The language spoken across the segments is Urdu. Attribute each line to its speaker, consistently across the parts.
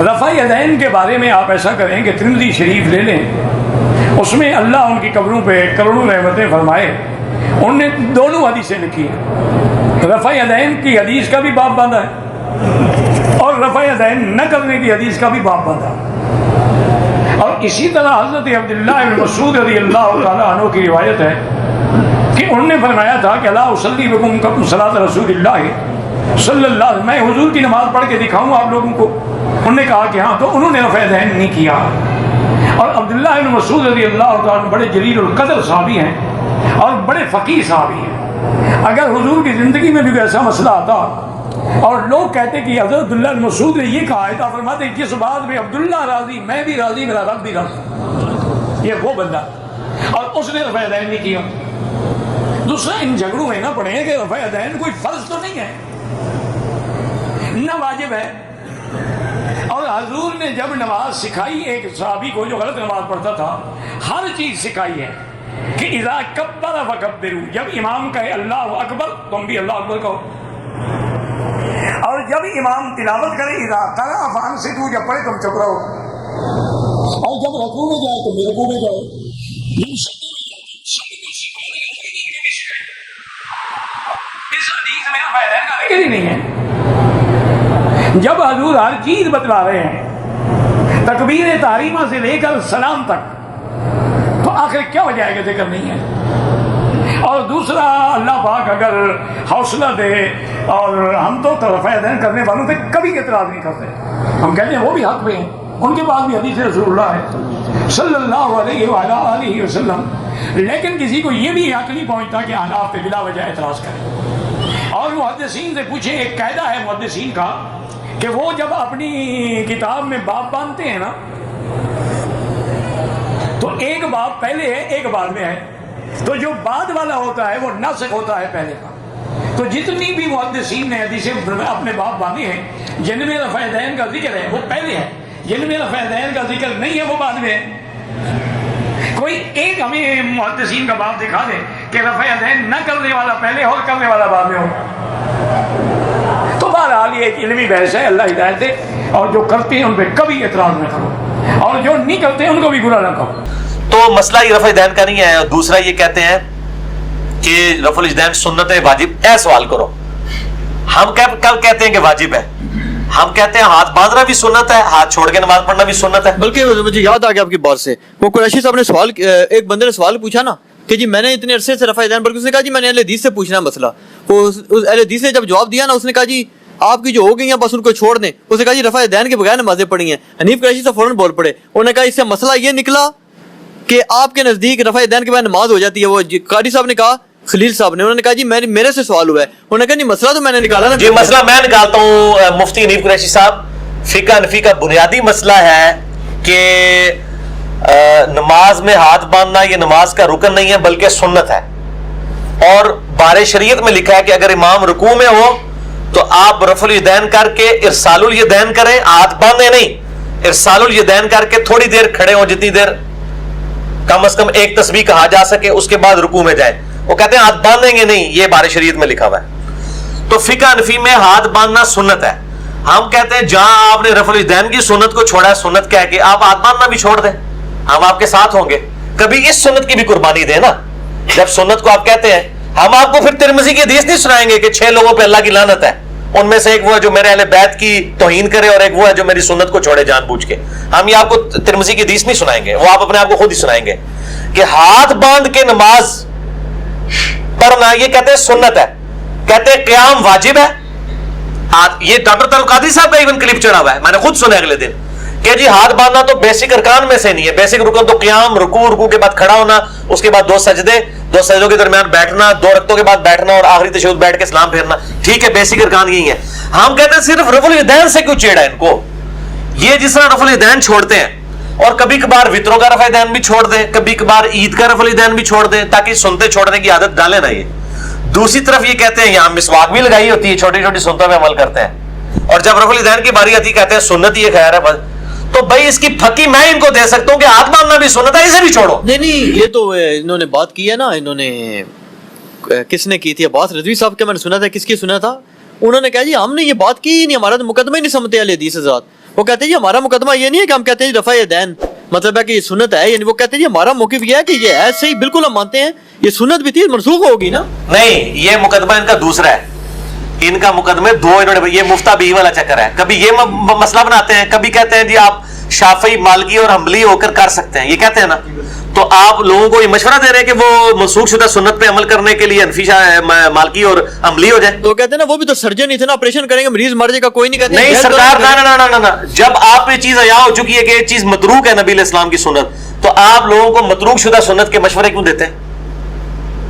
Speaker 1: رفع یدین کے بارے میں آپ ایسا کریں کہ ترمذی شریف لے لیں، اس میں اللہ ان کی قبروں پہ کروڑوں رحمتیں فرمائے، انہوں نے دونوں حدیثیں لکھی ہیں۔ رفع یدین کی حدیث کا بھی باب باندھا ہے اور رفع یدین نہ کرنے کی حدیث کا بھی باب باندھا۔ اور اسی طرح حضرت عبداللہ بن مسعود رضی اللہ تعالیٰ عنہ کی روایت ہے کہ انہوں نے فرمایا تھا کہ لا اصلی بکم صلاۃ رسول اللہ صلی اللہ علیہ وسلم، میں حضور کی نماز پڑھ کے دکھاؤں آپ لوگوں کو؟ انہوں نے کہا کہ ہاں، تو انہوں نے رفع یدین نہیں کیا۔ اور عبداللہ بن مسعود رضی اللہ تعالیٰ بڑے جلیل القدر صحابی ہیں اور بڑے فقیہ صحابی ہیں۔ اگر حضور کی زندگی میں بھی ایسا مسئلہ آتا اور لوگ کہتے کہ حضرت عبداللہ بن مسعود نے یہ کہا ہے، تو فرماتے جس بات میں عبداللہ راضی، میں بھی راضی، میرا رب بھی راضی، یہ وہ بندہ، اور اس نے رفع یدین نہیں کیا۔ دوسرا، ان جھگڑوں میں نہ پڑھیں کہ رفع یدین کوئی فرض تو نہیں ہے، نہ واجب ہے۔ اور حضور نے جب نماز سکھائی ایک صحابی کو جو غلط نماز پڑھتا تھا، ہر چیز سکھائی ہے کہ اذا کبر فکبروا، جب امام کہے اللہ اکبر تم بھی اللہ اکبر کہو، اور جب امام تلاوت کرے اذا قرأ فانصتوا، جب پڑھے تم چپ رہو، اور جب رکوع میں جائے تم بھی رکوع میں جاؤ۔ اس حدیث میں رفع یدین کا ذکر ہی نہیں ہے۔ جب حضور ہر چیز بتلا رہے ہیں، تکبیر تحریمہ سے لے کر سلام تک، تو آخر کیا وجہ ہے کہ ذکر نہیں ہے؟ اور دوسرا، اللہ پاک اگر حوصلہ دے، اور ہم تو رفع یدین کرنے والوں پہ کبھی اعتراض نہیں کرتے، ہم کہتے ہیں وہ بھی حق پہ ہیں، ان کے پاس بھی حدیث رسول اللہ ہے صلی اللہ علیہ وآلہ وسلم، لیکن کسی کو یہ بھی حق نہیں پہنچتا کہ احناف پہ بلا وجہ اعتراض کرے۔ اور محدثین سے پوچھیں، ایک قاعدہ ہے محدثین کا کہ وہ جب اپنی کتاب میں باب باندھتے ہیں نا، تو ایک باب پہلے ہے ایک بعد میں ہے، تو جو بعد والا ہوتا ہے وہ ناسخ ہوتا ہے پہلے کا۔ تو جتنی بھی محدثین نے حدیثیں اپنے باب باندھے ہیں، جن میں رفع یدین کا ذکر ہے وہ پہلے ہے، جن میں رفع یدین کا ذکر نہیں ہے وہ بعد میں ہے۔ کوئی ایک ہمیں محدثین کا باب دکھا دے کہ رفع یدین نہ کرنے والا پہلے اور کرنے والا بعد میں ہو۔ تو بہرحال یہ ایک علمی بحث ہے، اللہ ہدایت دے، اور جو کرتے ہیں ان پہ کبھی اعتراض نہ کرو، اور جو نہیں کرتے ان کو بھی برا نہ کہو۔
Speaker 2: تو مسئلہ یہ رفع یدین کا نہیں ہے۔ اور دوسرا یہ کہتے ہیں کہ رفع الیدین سنت ہے واجب، اے سوال کرو، ہم کل کہتے ہیں کہ واجب ہے، ہم کہتے ہیں ہاتھ باندھنا بھی سنت ہے، ہاتھ چھوڑ کے نماز پڑھنا بھی سنت ہے۔
Speaker 3: بلکہ مجھے یاد آ گیا آپ کی بات سے، وہ قریشی صاحب نے سوال، ایک بندے نے سوال پوچھا نا کہ جی میں نے اتنے عرصے سے رفع یدین، بلکہ اس نے کہا جی میں نے اہل حدیث سے پوچھنا ہے مسئلہ۔ وہ اہل حدیث نے جب جواب دیا نا، اس نے کہا جی آپ کی جو ہو گئی ہیں بس ان کو چھوڑ دیں۔ اس نے کہا جی رفع یدین کے بغیر نمازیں پڑھی ہیں۔ حنیف قریشی صاحب فوراً بول پڑے، انہوں نے کہا اس سے مسئلہ یہ نکلا کہ آپ کے نزدیک رفع یدین کے بعد نماز ہو جاتی ہے۔ وہ قاری صاحب نے کہا، خلیل صاحب نے، انہوں نے کہا جی میرے سے سوال ہوا ہے۔ انہوں نے کہا جی مسئلہ تو میں نے نکالا نا۔
Speaker 2: جی مسئلہ میں نکالتا ہوں مفتی حنیف قریشی صاحب۔ فقہ حنفی کا بنیادی مسئلہ ہے کہ نماز میں ہاتھ باندھنا یہ نماز کا رکن نہیں ہے بلکہ سنت ہے، اور بارِ شریعت میں لکھا ہے کہ اگر امام رکوع میں ہو تو آپ رفع الیدین کر کے ارسال الیدین کریں، ہاتھ باندھیں نہیں، ارسال الیدین کر کے تھوڑی دیر کھڑے ہوں، جتنی دیر کم از کم ایک تسبیح کہا جا سکے، اس کے بعد رکوع میں جائیں۔ وہ کہتے ہیں ہاتھ باندھیں گے نہیں، یہ بارِ شریعت میں لکھا ہوا ہے۔ تو فقہ حنفی میں ہاتھ باندھنا سنت ہے۔ ہم کہتے ہیں جہاں آپ نے رفع الیدین کی سنت کو چھوڑا ہے، سنت کہہ کے آپ ہاتھ باندھنا بھی چھوڑ دیں، ہم آپ کے ساتھ ہوں گے۔ کبھی اس سنت کی بھی قربانی دیں نا، جب سنت کو آپ کہتے ہیں، ہم آپ کو پھر ترمذی کی حدیث نہیں سنائیں گے کہ 6 لوگوں پہ اللہ کی لعنت ہے، ان میں سے ایک وہ ہے جو میرے اہل بیت کی توہین کرے اور ایک وہ ہے جو میری سنت کو چھوڑے جان بوجھ کے۔ ہم یہ آپ کو ترمذی کی حدیث نہیں سنائیں گے، وہ آپ اپنے آپ کو خود ہی سنائیں گے کہ ہاتھ باندھ کے نماز پڑھنا یہ کہتے ہیں سنت ہے، کہتے ہیں قیام واجب ہے۔ یہ ڈاکٹر طلقادری صاحب کا ایون کلپ چڑھا ہوا ہے، میں نے خود سنا اگلے دن کہ جی ہاتھ باندھنا تو بیسک ارکان میں سے نہیں ہے، بیسک رکن تو قیام، رکوع کے بعد کھڑا ہونا، اس کے بعد 2 سجدے، 2 سجدوں کے درمیان بیٹھنا، 2 رکعتوں کے بعد بیٹھنا اور آخری تشہد بیٹھ کے سلام پھیرنا، ٹھیک ہے بیسک ارکان یہی ہے۔ ہم کہتے ہیں صرف رفع الیدین سے کیوں چیڑا ان کو؟ یہ جس طرح رفع الیدین چھوڑتے ہیں، اور کبھی کبھار وطروں کا رفع الیدین بھی چھوڑ دیں، کبھی کبھار عید کا رفع الیدین بھی چھوڑ دیں، تاکہ سنتے چھوڑنے کی عادت ڈالیں نا۔ یہ دوسری طرف یہ کہتے ہیں یہاں مسواک بھی لگائی ہوتی ہے، چھوٹی چھوٹی سنتوں میں عمل کرتے ہیں، اور جب رفع الیدین کی باری آتی کہتے ہیں سنت یہ خیر ہے بس۔ تو بھائی اس کی پھکی میں ان کو دے سکتا ہوں کہ ہاتھ باندھنا بھی سنت ہے، اسے بھی چھوڑو۔
Speaker 3: نہیں یہ تو انہوں نے بات کی ہے نا، انہوں نے کس نے کی تھی؟ عباس رضوی صاحب کے میں نے سنا تھا، کس کی سنا تھا؟ انہوں نے کہا جی ہم نے یہ بات کی نہیں، ہمارا تو مقدمہ ہی نہیں سمجھتے اہل حدیث حضرات، وہ کہتے ہیں جی ہمارا مقدمہ یہ نہیں ہے کہ ہم کہتے ہیں رفع یدین مطلب ہے کہ یہ سنت ہے، یعنی وہ کہتے ہیں جی ہمارا موقف یہ ہے کہ یہ ہے صحیح، بالکل ہم مانتے ہیں یہ سنت بھی تھی منسوخ ہوگی نا.
Speaker 2: نہیں، یہ مقدمہ ان کا دوسرا ہے. ان کا مقدمے دو انہوں نے، یہ مفتا بی والا چکر ہے. کبھی یہ مسئلہ بناتے ہیں، کبھی کہتے ہیں جی آپ شافعی مالکی اور حنبلی ہو کر سکتے ہیں، یہ کہتے ہیں نا. تو آپ لوگوں کو یہ مشورہ دے رہے ہیں کہ وہ منسوخ شدہ سنت پہ عمل کرنے کے لیے حنفی مالکی اور حنبلی ہو جائے.
Speaker 3: تو کہتے ہیں نا وہ بھی تو سرجن ہی تھے نا، آپریشن کریں گے مریض مر جائے گا، کوئی نہیں کہتے
Speaker 2: نہیں سرکار، نا جب آپ پہ چیز عیاں ہو چکی ہے کہ یہ چیز متروک ہے نبی علیہ السلام کی سنت، تو آپ لوگوں کو متروک شدہ سنت کے مشورے کیوں دیتے ہیں؟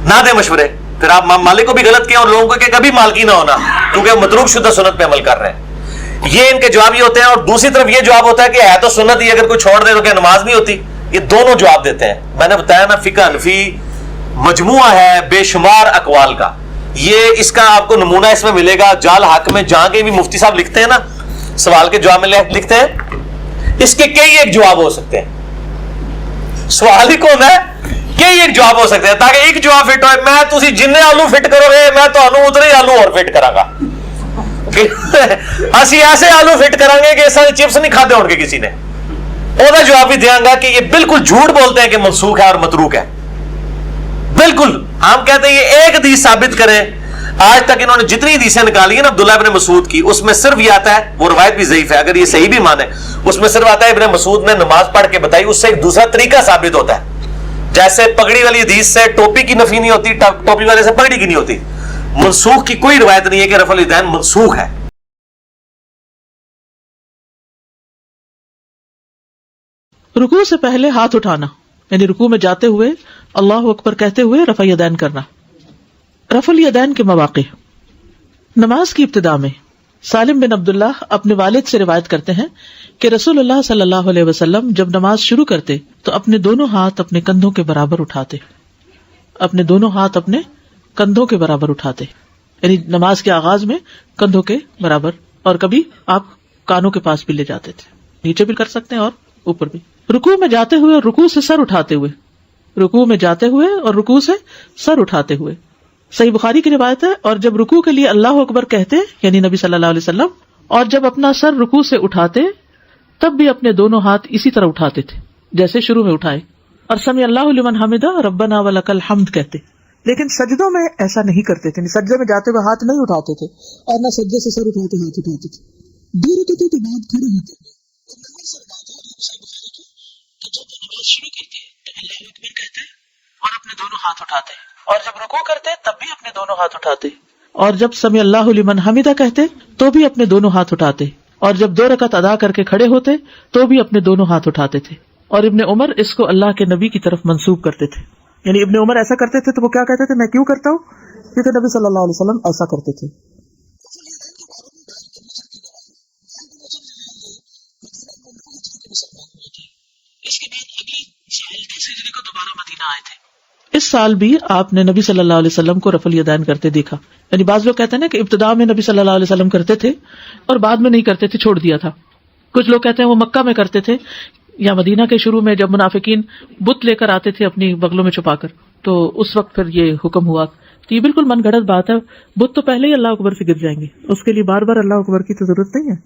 Speaker 2: نہ دیں مشورے. پھر آپ مالک کو بھی غلط کیا اور لوگوں کو کہ کبھی مالکی نہ ہونا کیونکہ متروک شدہ سنت پہ عمل کر رہے ہیں. یہ ان کے جواب یہ ہوتے ہیں. اور دوسری طرف یہ جواب ہوتا ہے کہ ہے تو سنت ہی، اگر کوئی چھوڑ دے تو کیا نماز نہیں ہوتی؟ یہ دونوں جواب دیتے ہیں. میں نے بتایا نا فقہ حنفی مجموعہ ہے بے شمار اقوال کا. یہ اس کا آپ کو نمونہ اس میں ملے گا جال حق میں، جہاں کے بھی مفتی صاحب لکھتے ہیں نا سوال کے جواب میں لکھتے ہیں، اس کے کئی ایک جواب ہو سکتے ہیں. سوال ہی کون ہے، کئی ایک جواب ہو سکتے ہیں تاکہ ایک جواب فٹ ہوئے. میں تسی جننے آلو فٹ کرو گے میں تو اتنے ہی آلو اور فٹ کرا گا. اسی ایسے آلو فٹ کریں گے کہ سارے چپس نہیں کھاتے ہوں گے کسی نے. وہ جواب بھی دیا گا کہ یہ بالکل جھوٹ بولتے ہیں کہ منسوخ ہے اور متروک ہے. بالکل ہم کہتے ہیں یہ ایک حدیث ثابت کریں. آج تک انہوں نے جتنی حدیثیں نکالی ہیں نا عبداللہ ابن مسعود کی، اس میں صرف یہ آتا ہے، وہ روایت بھی ضعیف ہے اگر یہ صحیح بھی مانے، اس میں صرف آتا ہے ابن مسعود نے نماز پڑھ کے بتائی. اس سے ایک دوسرا طریقہ ثابت ہوتا ہے. جیسے پگڑی والی حدیث سے ٹوپی کی نفی نہیں ہوتی، ٹوپی والے سے پگڑی کی نہیں ہوتی. منسوخ کی کوئی روایت نہیں ہے کہ رفع الیدین منسوخ ہے.
Speaker 4: رکوع سے پہلے ہاتھ اٹھانا، یعنی رکوع میں جاتے ہوئے اللہ اکبر کہتے ہوئے رفع الیدین کرنا. رفع الیدین کے مواقع. نماز کی ابتدا میں سالم بن عبداللہ اپنے والد سے روایت کرتے ہیں کہ رسول اللہ صلی اللہ علیہ وسلم جب نماز شروع کرتے تو اپنے دونوں ہاتھ اپنے کندھوں کے برابر اٹھاتے. اپنے دونوں ہاتھ اپنے کندھوں کے برابر اٹھاتے، یعنی نماز کے آغاز میں کندھوں کے برابر، اور کبھی آپ کانوں کے پاس بھی لے جاتے تھے، نیچے بھی کر سکتے ہیں اور اوپر بھی. رکوع میں جاتے ہوئے اور رکوع سے سر اٹھاتے ہوئے، رکوع میں جاتے ہوئے اور رکوع سے سر اٹھاتے ہوئے. صحیح بخاری کی روایت ہے. اور جب رکوع کے لیے اللہ اکبر کہتے یعنی نبی صلی اللہ علیہ وسلم، اور جب اپنا سر رکوع سے اٹھاتے تب بھی اپنے دونوں ہاتھ اسی طرح اٹھاتے تھے جیسے شروع میں اٹھائے، اور سمع اللہ لمن حمدہ ربنا ولک الحمد کہتے. لیکن سجدوں میں ایسا نہیں کرتے تھے، سجدے میں جاتے ہوئے ہاتھ نہیں اٹھاتے تھے اور نہ سجدے سے سر اٹھاتے ہاتھ اٹھاتے تھے. دو رکعتوں کے بعد کھڑے ہوتے تھے. جب نماز شروع کرتے تو اللہ اکبر کہتے اور اپنے دونوں ہاتھ اٹھاتے، اور جب رکوع کرتے تب بھی اپنے دونوں ہاتھ اٹھاتے، اور جب سمع اللہ لمن حمدہ کہتے تو بھی اپنے دونوں ہاتھ اٹھاتے، اور جب 2 رکعت ادا کر کے کھڑے ہوتے تو بھی اپنے دونوں ہاتھ اٹھاتے تھے. اور ابن عمر اس کو اللہ کے نبی کی طرف منسوب کرتے تھے. یعنی ابن عمر ایسا کرتے تھے تو وہ کیا کہتے تھے، میں کیوں کرتا ہوں؟ کیونکہ نبی صلی اللہ علیہ وسلم ایسا کرتے تھے. اس کے بعد اگلے سال تیسرے دن کو دوبارہ مدینہ آئے تھے. اس سال بھی آپ نے نبی صلی اللہ علیہ وسلم کو رفع الیدین کرتے دیکھا. یعنی بعض لوگ کہتے ہیں نا کہ ابتدا میں نبی صلی اللہ علیہ وسلم کرتے تھے اور بعد میں نہیں کرتے تھے، چھوڑ دیا تھا. کچھ لوگ کہتے ہیں وہ مکہ میں کرتے تھے یا مدینہ کے شروع میں جب منافقین بت لے کر آتے تھے اپنی بغلوں میں چھپا کر، تو اس وقت پھر یہ حکم ہوا. تو یہ بالکل من گھڑت بات ہے، بت تو پہلے ہی اللہ اکبر سے گر جائیں گے، اس کے لیے بار بار اللہ اکبر کی تو ضرورت نہیں ہے.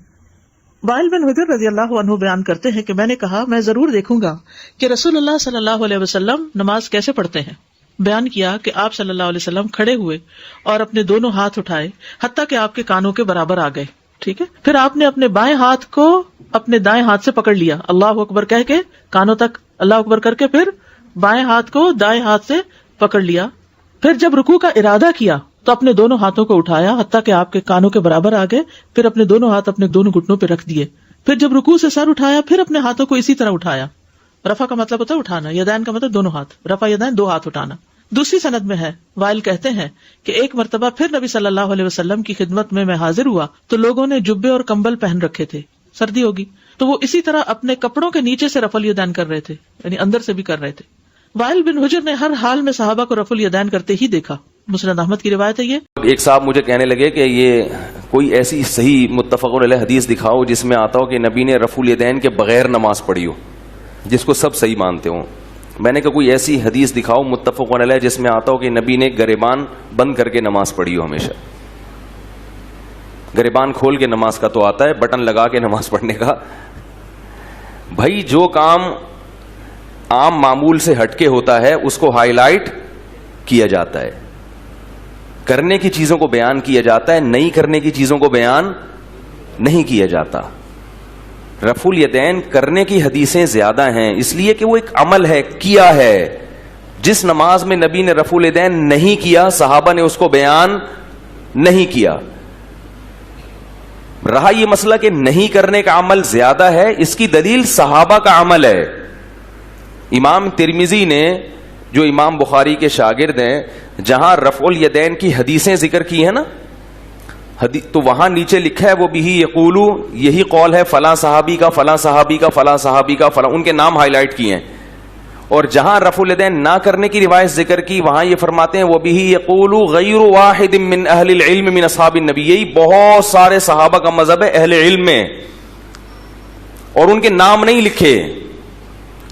Speaker 4: وائل بن حجر رضی اللہ عنہ بیان کرتے ہیں کہ میں نے کہا میں ضرور دیکھوں گا کہ رسول اللہ صلی اللہ علیہ وسلم نماز کیسے پڑھتے ہیں. بیان کیا کہ آپ صلی اللہ علیہ وسلم کھڑے ہوئے اور اپنے دونوں ہاتھ اٹھائے حتیٰ کہ آپ کے کانوں کے برابر آ گئے. ٹھیک ہے، پھر آپ نے اپنے بائیں ہاتھ کو اپنے دائیں ہاتھ سے پکڑ لیا، اللہ اکبر کہہ کے کانوں تک اللہ اکبر کر کے پھر بائیں ہاتھ کو دائیں ہاتھ سے پکڑ لیا. پھر جب رکوع کا ارادہ کیا تو اپنے دونوں ہاتھوں کو اٹھایا حتیٰ کہ آپ کے کانوں کے برابر آ گئے، پھر اپنے دونوں ہاتھ اپنے دونوں گھٹنوں پہ رکھ دیے. پھر جب رکوع سے سر اٹھایا پھر اپنے ہاتھوں کو اسی طرح اٹھایا. رفع کا مطلب ہوتا ہے اٹھانا، یدین کا مطلب دونوں ہاتھ، رفع یدین 2 ہاتھ اٹھانا. دوسری سند میں ہے، وائل کہتے ہیں کہ ایک مرتبہ پھر نبی صلی اللہ علیہ وسلم کی خدمت میں حاضر ہوا تو لوگوں نے جبے اور کمبل پہن رکھے تھے، سردی ہوگی، تو وہ اسی طرح اپنے کپڑوں کے نیچے سے رفع الیدین کر رہے تھے، یعنی اندر سے بھی کر رہے تھے. وائل بن حجر نے ہر حال میں صحابہ کو رفع الیدین کرتے ہی دیکھا. مسند احمد کی روایت ہے. یہ
Speaker 5: ایک صاحب مجھے کہنے لگے کہ یہ کوئی ایسی صحیح متفق علیہ حدیث دکھاؤ جس میں آتا ہو کہ نبی نے رفع الیدین کے بغیر نماز پڑھی ہو، جس کو سب صحیح مانتے ہوں. میں نے کہا کوئی ایسی حدیث دکھاؤ متفق علیہ جس میں آتا ہو کہ نبی نے گریبان بند کر کے نماز پڑھی ہو ہمیشہ. گریبان کھول کے نماز کا تو آتا ہے، بٹن لگا کے نماز پڑھنے کا بھائی جو کام عام معمول سے ہٹ کے ہوتا ہے اس کو ہائی لائٹ کیا جاتا ہے، کرنے کی چیزوں کو بیان کیا جاتا ہے، نہیں کرنے کی چیزوں کو بیان نہیں کیا جاتا. رفع الیدین کرنے کی حدیثیں زیادہ ہیں اس لیے کہ وہ ایک عمل ہے، کیا ہے. جس نماز میں نبی نے رفع الیدین نہیں کیا صحابہ نے اس کو بیان نہیں کیا. رہا یہ مسئلہ کہ نہیں کرنے کا عمل زیادہ ہے، اس کی دلیل صحابہ کا عمل ہے. امام ترمذی نے جو امام بخاری کے شاگرد ہیں جہاں رفع الیدین کی حدیثیں ذکر کی ہیں نا تو وہاں نیچے لکھا ہے وہ بھی یقولو، یہی قول ہے فلاں صحابی کا فلاں صحابی کا فلاں صحابی کا فلاں، ان کے نام ہائی لائٹ کیے ہیں. اور جہاں رفع الیدین نہ کرنے کی روایت ذکر کی وہاں یہ فرماتے ہیں وہ بھی یقولو غیر واحد من اہل العلم من اصحاب النبی، یہی بہت سارے صحابہ کا مذہب ہے اہل علم میں، اور ان کے نام نہیں لکھے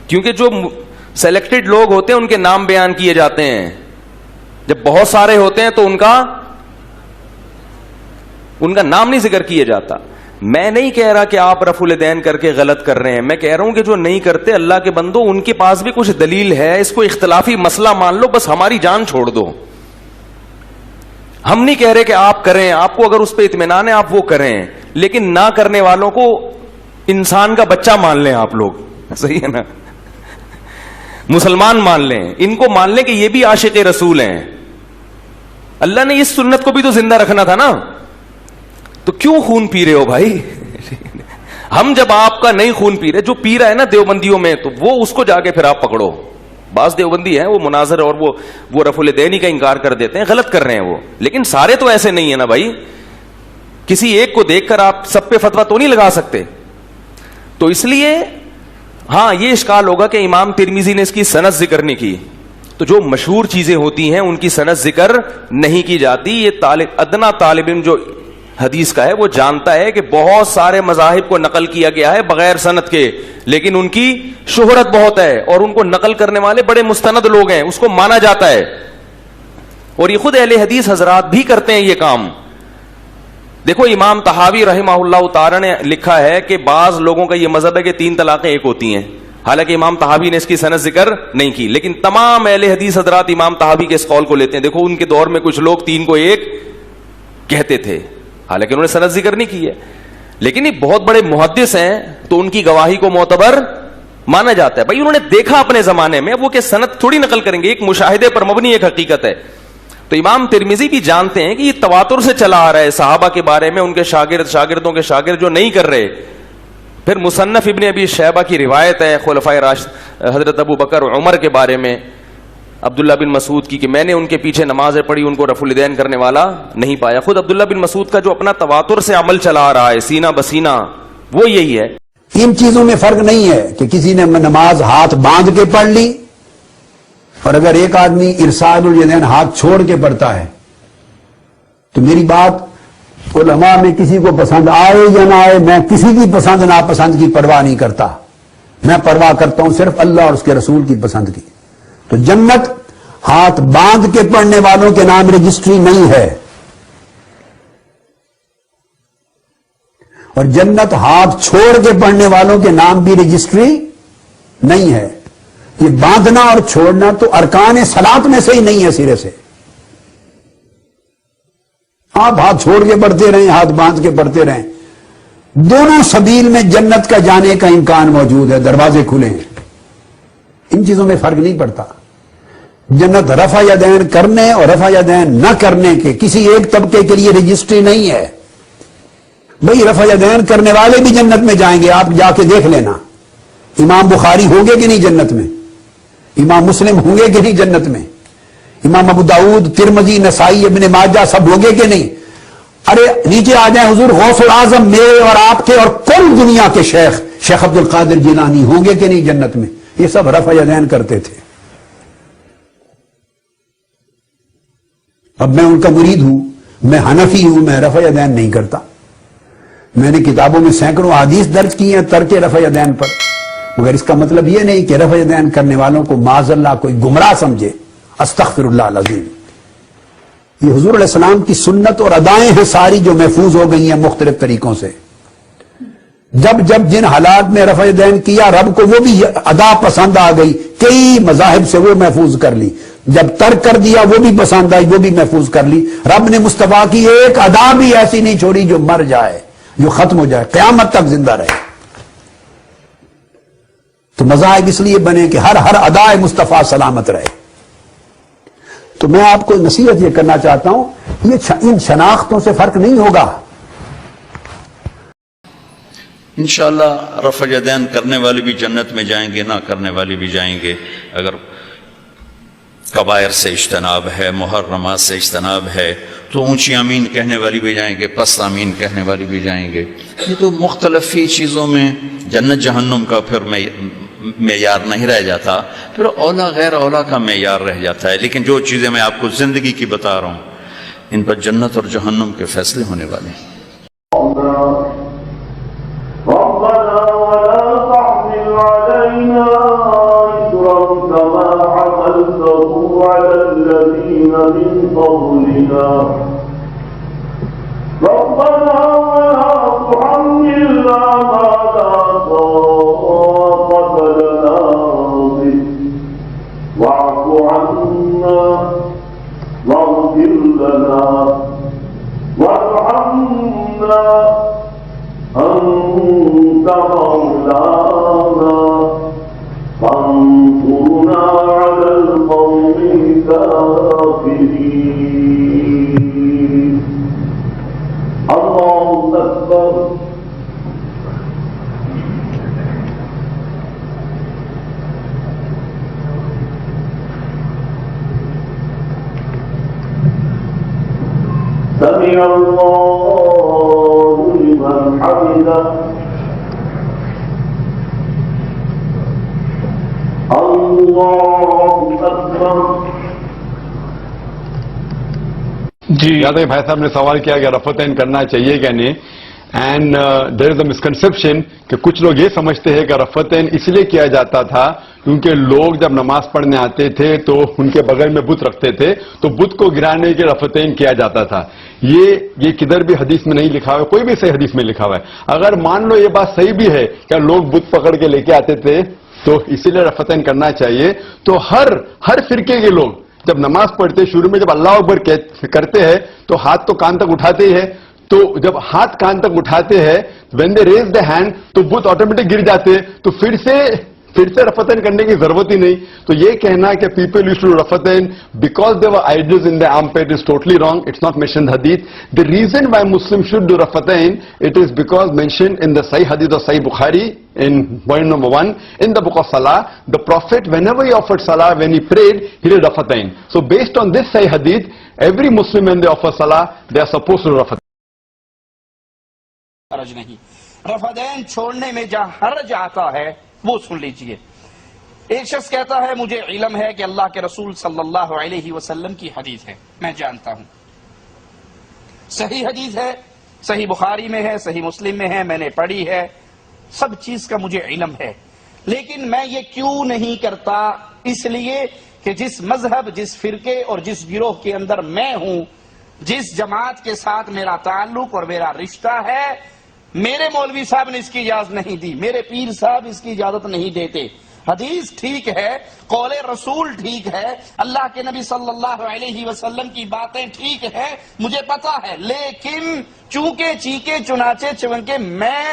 Speaker 5: کیونکہ جو سلیکٹڈ لوگ ہوتے ہیں ان کے نام بیان کیے جاتے ہیں. جب بہت سارے ہوتے ہیں تو ان کا نام نہیں ذکر کیا جاتا. میں نہیں کہہ رہا کہ آپ رفع الیدین کر کے غلط کر رہے ہیں، میں کہہ رہا ہوں کہ جو نہیں کرتے اللہ کے بندو ان کے پاس بھی کچھ دلیل ہے، اس کو اختلافی مسئلہ مان لو، بس ہماری جان چھوڑ دو. ہم نہیں کہہ رہے کہ آپ کریں، آپ کو اگر اس پہ اطمینان ہے آپ وہ کریں، لیکن نہ کرنے والوں کو انسان کا بچہ مان لیں آپ لوگ، صحیح ہے نا، مسلمان مان لیں، ان کو مان لیں کہ یہ بھی عاشق رسول ہیں. اللہ نے اس سنت کو بھی تو زندہ رکھنا تھا نا، تو کیوں خون پی رہے ہو بھائی؟ ہم جب آپ کا نہیں خون پی رہے، جو پی رہا ہے نا دیوبندیوں میں تو وہ اس کو جا کے پھر آپ پکڑو. بعض دیوبندی ہیں وہ مناظر اور وہ رفع الیدین کا انکار کر دیتے ہیں، غلط کر رہے ہیں وہ، لیکن سارے تو ایسے نہیں ہیں نا بھائی. کسی ایک کو دیکھ کر آپ سب پہ فتویٰ تو نہیں لگا سکتے. تو اس لیے ہاں یہ اشکال ہوگا کہ امام ترمذی نے اس کی سند ذکر نہیں کی، تو جو مشہور چیزیں ہوتی ہیں ان کی سند ذکر نہیں کی جاتی. یہ ادنا طالب علم جو حدیث کا ہے وہ جانتا ہے کہ بہت سارے مذاہب کو نقل کیا گیا ہے بغیر سند کے، لیکن ان کی شہرت بہت ہے اور ان کو نقل کرنے والے بڑے مستند لوگ ہیں، اس کو مانا جاتا ہے. اور یہ خود اہل حدیث حضرات بھی کرتے ہیں یہ کام. دیکھو امام طحاوی رحمہ اللہ تعالی نے لکھا ہے کہ بعض لوگوں کا یہ مذہب ہے کہ 3 طلاقیں ایک ہوتی ہیں، حالانکہ امام طحاوی نے اس کی سند ذکر نہیں کی، لیکن تمام اہل حدیث حضرات امام طحاوی کے اس قول کو لیتے ہیں. دیکھو ان کے دور میں کچھ لوگ 3 کو 1 کہتے تھے، حالانکہ انہوں نے سند ذکر نہیں کی ہے، لیکن یہ بہت بڑے محدث ہیں تو ان کی گواہی کو معتبر مانا جاتا ہے. بھائی انہوں نے دیکھا اپنے زمانے میں، وہ کہ سند تھوڑی نقل کریں گے، ایک مشاہدے پر مبنی ایک حقیقت ہے. تو امام ترمذی بھی جانتے ہیں کہ یہ تواتر سے چلا آ رہا ہے صحابہ کے بارے میں، ان کے شاگردوں کے شاگرد جو نہیں کر رہے. پھر مصنف ابن ابی شیبہ کی روایت ہے خلفائے راشد حضرت ابو بکر عمر کے بارے میں، عبداللہ بن مسعود کی، کہ میں نے ان کے پیچھے نمازیں پڑھی، ان کو رفع الیدین کرنے والا نہیں پایا. خود عبداللہ بن مسعود کا جو اپنا تواتر سے عمل چلا آ رہا ہے سینہ بسینہ وہ یہی ہے.
Speaker 6: ان چیزوں میں فرق نہیں ہے کہ کسی نے نماز ہاتھ باندھ کے پڑھ لی، اور اگر ایک آدمی ارسال الیدین ہاتھ چھوڑ کے پڑھتا ہے تو میری بات علماء میں کسی کو پسند آئے یا نہ آئے، میں کسی کی پسند ناپسند کی پرواہ نہیں کرتا، میں پرواہ کرتا ہوں صرف اللہ اور اس کے رسول کی پسند کی. تو جنت ہاتھ باندھ کے پڑھنے والوں کے نام رجسٹری نہیں ہے، اور جنت ہاتھ چھوڑ کے پڑھنے والوں کے نام بھی رجسٹری نہیں ہے. یہ باندھنا اور چھوڑنا تو ارکان صلاۃ میں سے ہی نہیں ہے سرے سے. آپ ہاتھ چھوڑ کے پڑھتے رہیں، ہاتھ باندھ کے پڑھتے رہیں، دونوں سبیل میں جنت کا جانے کا امکان موجود ہے، دروازے کھلے ہیں. ان چیزوں میں فرق نہیں پڑتا. جنت رفع یدین کرنے اور رفع یدین نہ کرنے کے کسی ایک طبقے کے لیے رجسٹری نہیں ہے. بھئی رفع یدین کرنے والے بھی جنت میں جائیں گے، آپ جا کے دیکھ لینا. امام بخاری ہوں گے کہ نہیں جنت میں؟ امام مسلم ہوں گے کہ نہیں جنت میں؟ امام ابو داؤد، ترمذی، نسائی، ابن ماجہ سب ہوں گے کہ نہیں؟ ارے نیچے آ جائیں، حضور غوث العظم میرے اور آپ کے اور کل دنیا کے شیخ عبد القادر جیلانی ہوں گے کہ نہیں جنت میں؟ یہ سب رفع یدین کرتے تھے. اب میں ان کا مرید ہوں، میں حنفی ہوں، میں رفع یدین نہیں کرتا. میں نے کتابوں میں سینکڑوں احادیث درج کی ہیں ترک رفع یدین پر، مگر اس کا مطلب یہ نہیں کہ رفع یدین کرنے والوں کو معاذ اللہ کوئی گمراہ سمجھے. استغفر اللہ العظیم. یہ حضور علیہ السلام کی سنت اور ادائیں ہیں ساری جو محفوظ ہو گئی ہیں مختلف طریقوں سے. جب جب جن حالات میں رفع دین کیا رب کو وہ بھی ادا پسند آ گئی, کئی مذاہب سے وہ محفوظ کر لی. جب ترک کر دیا وہ بھی پسند آئی, وہ بھی محفوظ کر لی. رب نے مصطفیٰ کی ایک ادا بھی ایسی نہیں چھوڑی جو مر جائے, جو ختم ہو جائے, قیامت تک زندہ رہے. تو مذاہب اس لیے بنے کہ ہر ادا مصطفیٰ سلامت رہے. تو میں آپ کو نصیحت یہ کرنا چاہتا ہوں, یہ ان شناختوں سے فرق نہیں ہوگا.
Speaker 7: انشاءاللہ رفع یدین کرنے والے بھی جنت میں جائیں گے, نہ کرنے والے بھی جائیں گے. اگر کبائر سے اجتناب ہے, محرمات سے اجتناب ہے, تو اونچی آمین کہنے والی بھی جائیں گے, پست آمین کہنے والی بھی جائیں گے. یہ تو مختلف ہی چیزوں میں جنت جہنم کا پھر معیار نہیں رہ جاتا, پھر اولا غیر اولا کا معیار رہ جاتا ہے. لیکن جو چیزیں میں آپ کو زندگی کی بتا رہا ہوں, ان پر جنت اور جہنم کے فیصلے ہونے والے ہیں.
Speaker 8: ربنا ولا تحمل علينا إصرا كما حملته على الذين من قبلنا ربنا ولا تحملنا ما لا طاقة لنا به واعف عنا واغفر لنا وارحمنا أنت مولانا فانصرنا على القوم الكافرين. الله أكبر. سمع الله لمن حمده. الله أكبر.
Speaker 9: جی یادیں بھائی صاحب نے سوال کیا کہ رفعتین کرنا چاہیے کہ نہیں, and there is a misconception کہ کچھ لوگ یہ سمجھتے ہیں کہ رفعتین اس لیے کیا جاتا تھا کیونکہ لوگ جب نماز پڑھنے آتے تھے تو ان کے بغل میں بت رکھتے تھے, تو بت کو گرانے کے رفعتین کیا جاتا تھا. یہ کدھر بھی حدیث میں نہیں لکھا ہوا ہے, کوئی بھی صحیح حدیث میں لکھا ہوا ہے. اگر مان لو یہ بات صحیح بھی ہے کہ لوگ بت پکڑ کے لے کے آتے تھے تو اسی لیے رفعتین کرنا چاہیے, تو ہر فرقے کے لوگ جب نماز پڑھتے شروع میں جب اللہ اکبر کرتے ہیں تو ہاتھ تو کان تک اٹھاتے ہی ہے, تو جب ہاتھ کان تک اٹھاتے ہیں when they raise the hand تو بت آٹومیٹک گر جاتے, تو پھر سے رفعتین کرنے کی ضرورت ہی نہیں. تو یہ کہنا کہ پیپل یوزڈ ٹو ڈو رفعتین because they wear idols in the armpit is totally wrong. It's not mentioned in the hadith. The reason why Muslims should do raf'atayn, it is because mentioned in the Sahih hadith of Sahih Bukhari in point number 1 in the book of Salah. The Prophet, whenever he offered Salah, when he prayed, he did raf'atayn. So based on this Sahih hadith, every Muslim when they offer Salah, they are supposed to do raf'atayn.
Speaker 10: حرج نہیں. رفعتین چھوڑنے میں جہاں حرج آتا ہے وہ سن لیجئے. ایک شخص کہتا ہے مجھے علم ہے کہ اللہ کے رسول صلی اللہ علیہ وسلم کی حدیث ہے, میں جانتا ہوں, صحیح حدیث ہے, صحیح بخاری میں ہے, صحیح مسلم میں ہے, میں نے پڑھی ہے, سب چیز کا مجھے علم ہے, لیکن میں یہ کیوں نہیں کرتا؟ اس لیے کہ جس مذہب, جس فرقے اور جس گروہ کے اندر میں ہوں, جس جماعت کے ساتھ میرا تعلق اور میرا رشتہ ہے, میرے مولوی صاحب نے اس کی اجازت نہیں دی, میرے پیر صاحب اس کی اجازت نہیں دیتے. حدیث ٹھیک ہے, قول رسول ٹھیک ہے, اللہ کے نبی صلی اللہ علیہ وسلم کی باتیں ٹھیک ہے, مجھے پتا ہے, لیکن چونکہ چیکے چنانچے چونکہ میں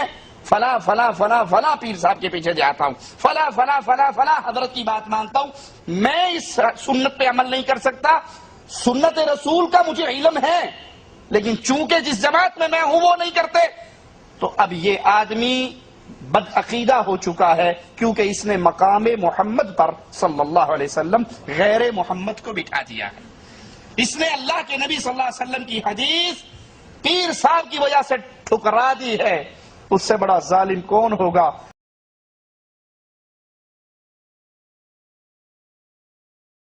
Speaker 10: فلاں فلاں فلاں فلاں پیر صاحب کے پیچھے جاتا ہوں, فلاں فلاں فلاں فلاں حضرت کی بات مانتا ہوں, میں اس سنت پہ عمل نہیں کر سکتا. سنت رسول کا مجھے علم ہے, لیکن چونکہ جس جماعت میں ہوں وہ نہیں کرتے, تو اب یہ آدمی بدعقیدہ ہو چکا ہے, کیونکہ اس نے مقام محمد پر صلی اللہ علیہ وسلم غیر محمد کو بٹھا دیا ہے. اس نے اللہ کے نبی صلی اللہ علیہ وسلم کی حدیث پیر صاحب کی وجہ سے ٹھکرا دی ہے. اس سے بڑا ظالم کون ہوگا